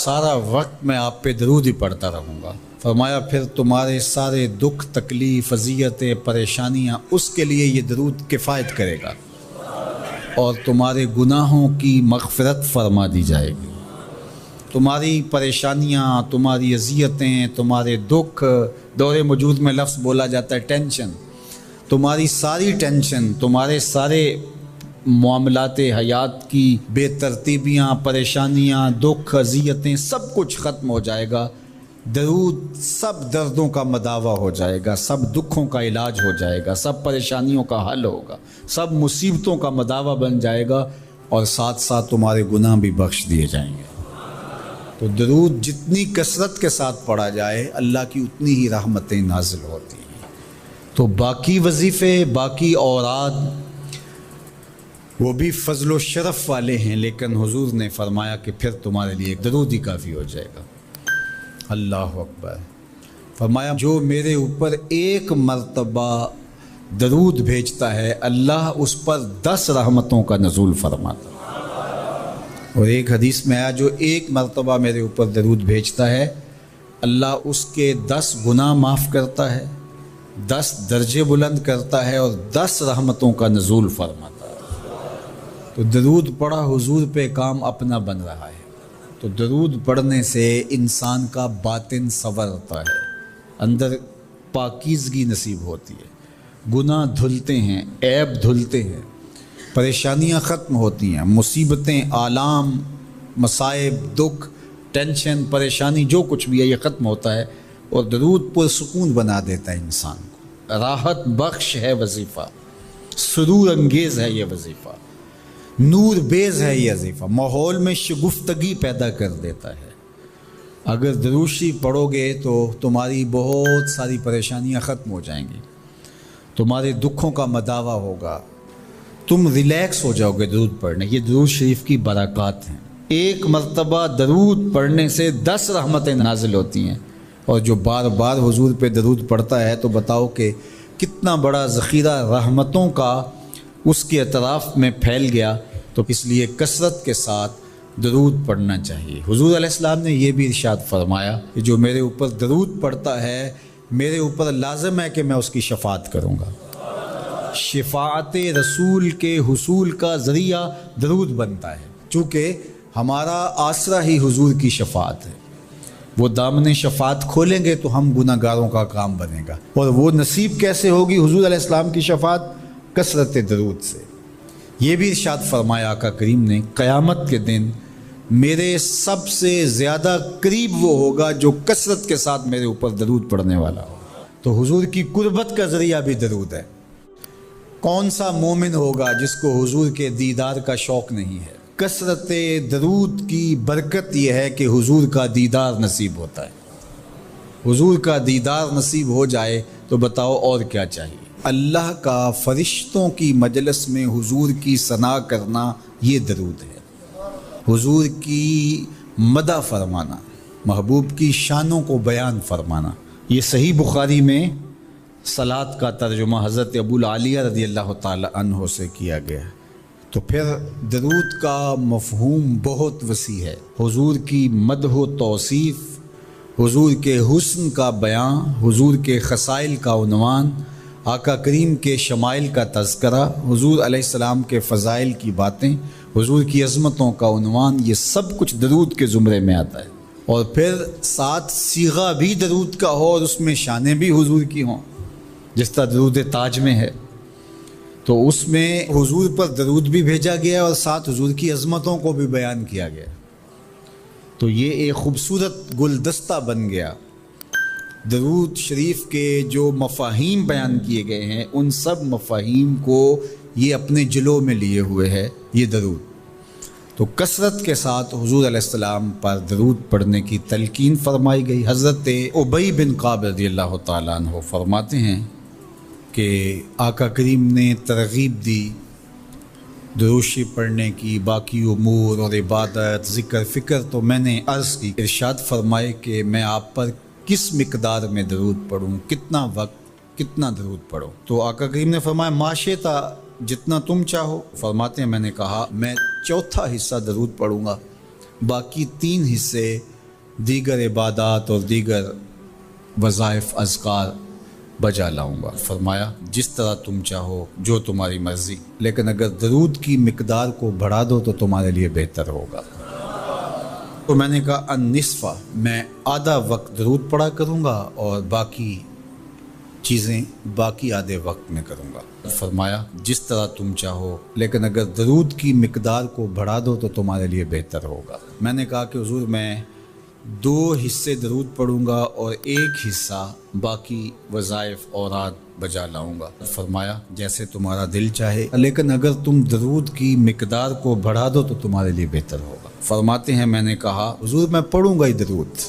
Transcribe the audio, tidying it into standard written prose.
سارا وقت میں آپ پہ درود ہی پڑھتا رہوں گا۔ فرمایا پھر تمہارے سارے دکھ، تکلیف، اذیتیں، پریشانیاں اس کے لیے یہ درود کفایت کرے گا اور تمہارے گناہوں کی مغفرت فرما دی جائے گی۔ تمہاری پریشانیاں، تمہاری اذیتیں، تمہارے دکھ، دور موجود میں لفظ بولا جاتا ہے ٹینشن، تمہاری ساری ٹینشن، تمہارے سارے معاملات حیات کی بے ترتیبیاں، پریشانیاں، دکھ، اذیتیں، سب کچھ ختم ہو جائے گا۔ درود سب دردوں کا مداوع ہو جائے گا، سب دکھوں کا علاج ہو جائے گا، سب پریشانیوں کا حل ہوگا، سب مصیبتوں کا مداوع بن جائے گا، اور ساتھ ساتھ تمہارے گناہ بھی بخش دیے جائیں گے۔ تو درود جتنی کثرت کے ساتھ پڑھا جائے اللہ کی اتنی ہی رحمتیں نازل ہوتی ہیں۔ تو باقی وظیفے، باقی اوراد وہ بھی فضل و شرف والے ہیں، لیکن حضور نے فرمایا کہ پھر تمہارے لیے درود ہی کافی ہو جائے گا۔ اللہ اکبر۔ فرمایا جو میرے اوپر ایک مرتبہ درود بھیجتا ہے اللہ اس پر 10 رحمتوں کا نزول فرماتا ہے۔ اور ایک حدیث میں آیا جو ایک مرتبہ میرے اوپر درود بھیجتا ہے اللہ اس کے 10 گناہ معاف کرتا ہے، 10 درجے بلند کرتا ہے اور 10 رحمتوں کا نزول فرماتا ہے۔ تو درود پڑھا حضور پہ کام اپنا بن رہا ہے۔ تو درود پڑھنے سے انسان کا باطن سنورتا ہے، اندر پاکیزگی نصیب ہوتی ہے، گناہ دھلتے ہیں، عیب دھلتے ہیں، پریشانیاں ختم ہوتی ہیں، مصیبتیں، آلام، مصائب، دکھ، ٹینشن، پریشانی جو کچھ بھی ہے یہ ختم ہوتا ہے، اور درود پرسکون بنا دیتا ہے انسان کو۔ راحت بخش ہے وظیفہ، سرور انگیز ہے یہ وظیفہ، نور بیز ہے یہ وظیفہ، ماحول میں شگفتگی پیدا کر دیتا ہے۔ اگر درود شریف پڑھو گے تو تمہاری بہت ساری پریشانیاں ختم ہو جائیں گی، تمہارے دکھوں کا مداوع ہوگا، تم ریلیکس ہو جاؤ گے درود پڑھنے۔ یہ درود شریف کی برکات ہیں۔ ایک مرتبہ درود پڑھنے سے 10 رحمتیں نازل ہوتی ہیں، اور جو بار بار حضور پہ درود پڑھتا ہے تو بتاؤ کہ کتنا بڑا ذخیرہ رحمتوں کا اس کے اطراف میں پھیل گیا۔ تو اس لیے کثرت کے ساتھ درود پڑھنا چاہیے۔ حضور علیہ السلام نے یہ بھی ارشاد فرمایا کہ جو میرے اوپر درود پڑھتا ہے میرے اوپر لازم ہے کہ میں اس کی شفاعت کروں گا۔ شفاعت رسول کے حصول کا ذریعہ درود بنتا ہے، چونکہ ہمارا آسرا ہی حضور کی شفاعت ہے۔ وہ دامن شفاعت کھولیں گے تو ہم گناہ گاروں کا کام بنے گا، اور وہ نصیب کیسے ہوگی حضور علیہ السلام کی شفاعت؟ کثرت درود سے۔ یہ بھی ارشاد فرمایا آقا کریم نے قیامت کے دن میرے سب سے زیادہ قریب وہ ہوگا جو کثرت کے ساتھ میرے اوپر درود پڑھنے والا ہو۔ تو حضور کی قربت کا ذریعہ بھی درود ہے۔ کون سا مومن ہوگا جس کو حضور کے دیدار کا شوق نہیں ہے؟ کثرت درود کی برکت یہ ہے کہ حضور کا دیدار نصیب ہوتا ہے۔ حضور کا دیدار نصیب ہو جائے تو بتاؤ اور کیا چاہیے؟ اللہ کا فرشتوں کی مجلس میں حضور کی ثنا کرنا یہ درود ہے۔ حضور کی مدح فرمانا، محبوب کی شانوں کو بیان فرمانا۔ یہ صحیح بخاری میں صلاۃ کا ترجمہ حضرت ابو العالیہ رضی اللہ تعالی عنہ سے کیا گیا ہے۔ تو پھر درود کا مفہوم بہت وسیع ہے۔ حضور کی مدح و توصیف، حضور کے حسن کا بیان، حضور کے خصائل کا عنوان، آقا کریم کے شمائل کا تذکرہ، حضور علیہ السلام کے فضائل کی باتیں، حضور کی عظمتوں کا عنوان، یہ سب کچھ درود کے زمرے میں آتا ہے۔ اور پھر ساتھ صیغہ بھی درود کا ہو اور اس میں شانیں بھی حضور کی ہوں، جس طرح درود تاج میں ہے، تو اس میں حضور پر درود بھی بھیجا گیا اور ساتھ حضور کی عظمتوں کو بھی بیان کیا گیا۔ تو یہ ایک خوبصورت گلدستہ بن گیا۔ درود شریف کے جو مفاہیم بیان کیے گئے ہیں ان سب مفاہیم کو یہ اپنے جلو میں لیے ہوئے ہے یہ درود۔ تو کثرت کے ساتھ حضور علیہ السلام پر درود پڑھنے کی تلقین فرمائی گئی۔ حضرت ابی بن کعب رضی اللہ تعالیٰ عنہ فرماتے ہیں کہ آقا کریم نے ترغیب دی درود شریف پڑھنے کی، باقی امور اور عبادت، ذکر فکر تو میں نے عرض کی۔ ارشاد فرمائے کہ میں آپ پر کس مقدار میں درود پڑھوں، کتنا وقت، کتنا درود پڑھوں؟ تو آقا کریم نے فرمایا ما شئت، جتنا تم چاہو۔ فرماتے ہیں میں نے کہا میں چوتھا حصہ درود پڑھوں گا، باقی 3 حصے دیگر عبادات اور دیگر وظائف اذکار بجا لاؤں گا۔ فرمایا جس طرح تم چاہو، جو تمہاری مرضی، لیکن اگر درود کی مقدار کو بڑھا دو تو تمہارے لیے بہتر ہوگا۔ تو میں نے کہا النصف، میں آدھا وقت درود پڑھا کروں گا اور باقی چیزیں باقی آدھے وقت میں کروں گا۔ فرمایا جس طرح تم چاہو، لیکن اگر درود کی مقدار کو بڑھا دو تو تمہارے لیے بہتر ہوگا۔ میں نے کہا کہ حضور میں 2 حصے درود پڑھوں گا اور 1 حصہ باقی وظائف اوراد بجا لاؤں گا۔ فرمایا جیسے تمہارا دل چاہے، لیکن اگر تم درود کی مقدار کو بڑھا دو تو تمہارے لیے بہتر ہوگا۔ فرماتے ہیں میں نے کہا حضور میں پڑھوں گا ہی درود،